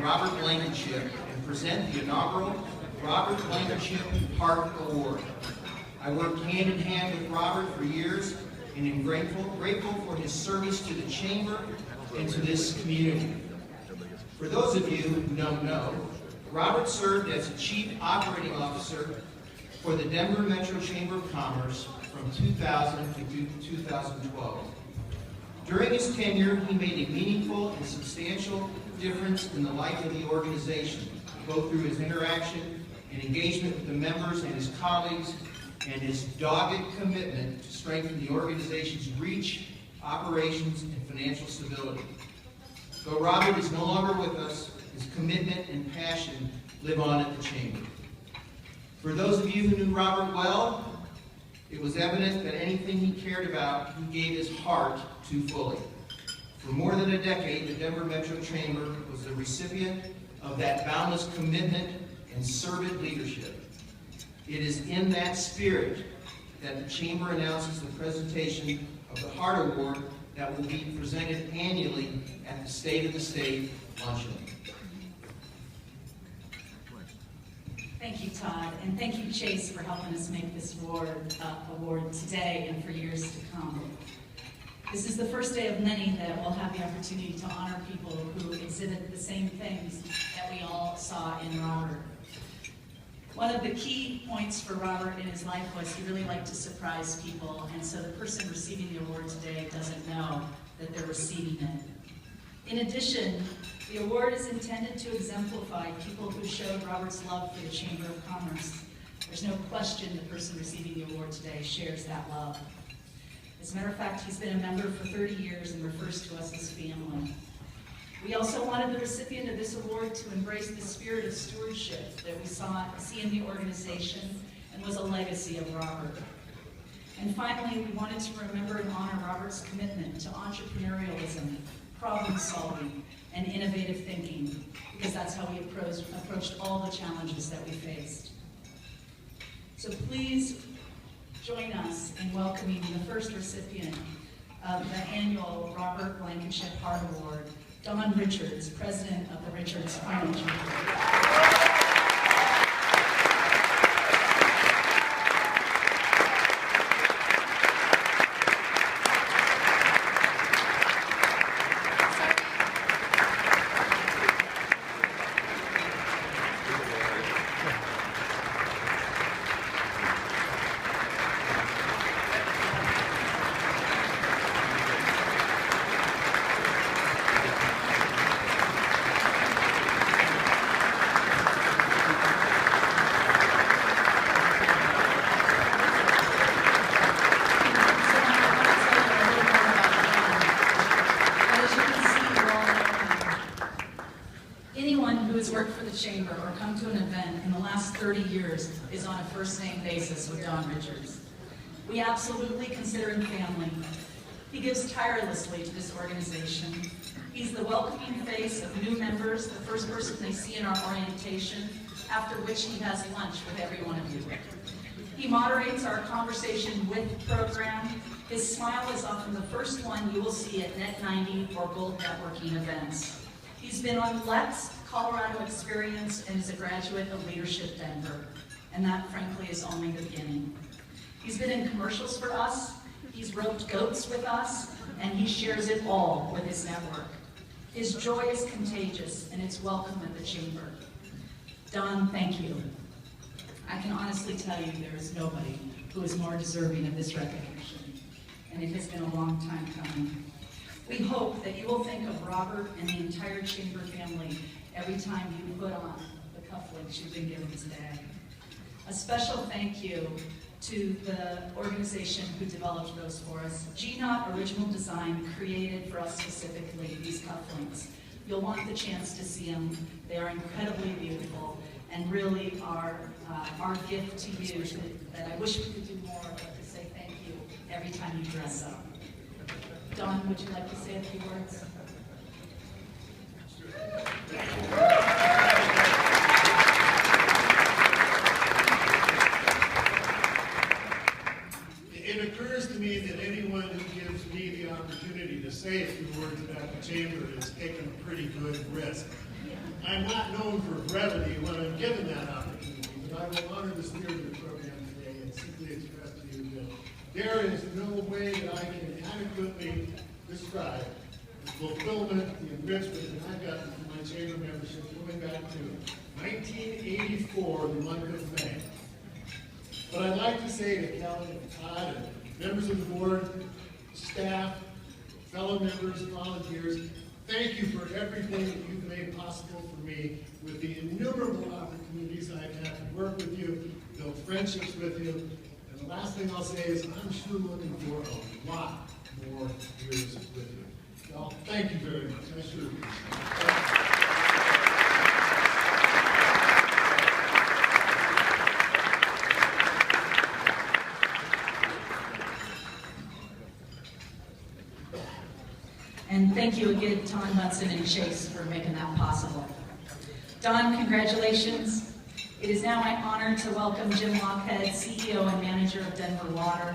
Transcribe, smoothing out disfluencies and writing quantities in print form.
Robert Blankenship and present the inaugural Robert Blankenship Heart Award. I worked hand in hand with Robert for years and am grateful for his service to the Chamber and to this community. For those of you who don't know, Robert served as the Chief Operating Officer for the Denver Metro Chamber of Commerce from 2000 to 2012. During his tenure, he made a meaningful and substantial difference in the life of the organization, both through his interaction and engagement with the members and his colleagues, and his dogged commitment to strengthen the organization's reach, operations, and financial stability. Though Robert is no longer with us, his commitment and passion live on at the Chamber. For those of you who knew Robert well, it was evident that anything he cared about, he gave his heart to fully. For more than a decade, the Denver Metro Chamber was the recipient of that boundless commitment and servant leadership. It is in that spirit that the Chamber announces the presentation of the Heart Award that will be presented annually at the State of the State luncheon. Thank you, Todd, and thank you, Chase, for helping us make this award today and for years to come. This is the first day of many that we'll have the opportunity to honor people who exhibit the same things that we all saw in Robert. One of the key points for Robert in his life was he really liked to surprise people, and so the person receiving the award today doesn't know that they're receiving it. In addition, the award is intended to exemplify people who showed Robert's love for the Chamber of Commerce. There's no question the person receiving the award today shares that love. As a matter of fact, he's been a member for 30 years and refers to us as family. We also wanted the recipient of this award to embrace the spirit of stewardship that we see in the organization and was a legacy of Robert. And finally, we wanted to remember and honor Robert's commitment to entrepreneurialism, problem solving, and innovative thinking, because that's how we approached all the challenges that we faced. So please join us in welcoming the first recipient of the annual Robert Blankenship Heart Award, Don Richards, President of the Richards Financial Group. Chamber or come to an event in the last 30 years is on a first-name basis with Don Richards. We absolutely consider him family. He gives tirelessly to this organization. He's the welcoming face of new members, the first person they see in our orientation, after which he has lunch with every one of you. He moderates our Conversation With program. His smile is often the first one you will see at Net 90 or Gold Networking events. He's been on Lex, Colorado Experience, and is a graduate of Leadership Denver. And that, frankly, is only the beginning. He's been in commercials for us, he's roped goats with us, and he shares it all with his network. His joy is contagious, and it's welcome at the Chamber. Don, thank you. I can honestly tell you there is nobody who is more deserving of this recognition, and it has been a long time coming. We hope that you will think of Robert and the entire Chamber family every time you put on the cufflinks you've been given today. A special thank you to the organization who developed those for us. Gnat Original Design created for us specifically these cufflinks. You'll want the chance to see them. They are incredibly beautiful and really are our gift to you that I wish we could do more of, but to say thank you every time you dress up. Don, would you like to say a few words? It occurs to me that anyone who gives me the opportunity to say a few words about the Chamber is taking a pretty good risk. I'm not known for brevity when I'm given that opportunity, but I will honor the spirit of the program today and simply express to you that there is no way that I can adequately describe the fulfillment, the enrichment that I've gotten from my chamber membership going back to 1984, the month of May. But I'd like to say to Kelly and Todd and members of the board, staff, fellow members, volunteers, thank you for everything that you've made possible for me with the innumerable opportunities I've had to work with you, build friendships with you. And the last thing I'll say is I'm sure looking for a lot more years with you. Well, thank you very much. I sure appreciate it. And thank you again, Tom Hudson and Chase, for making that possible. Don, congratulations. It is now my honor to welcome Jim Lockhead, CEO and manager of Denver Water.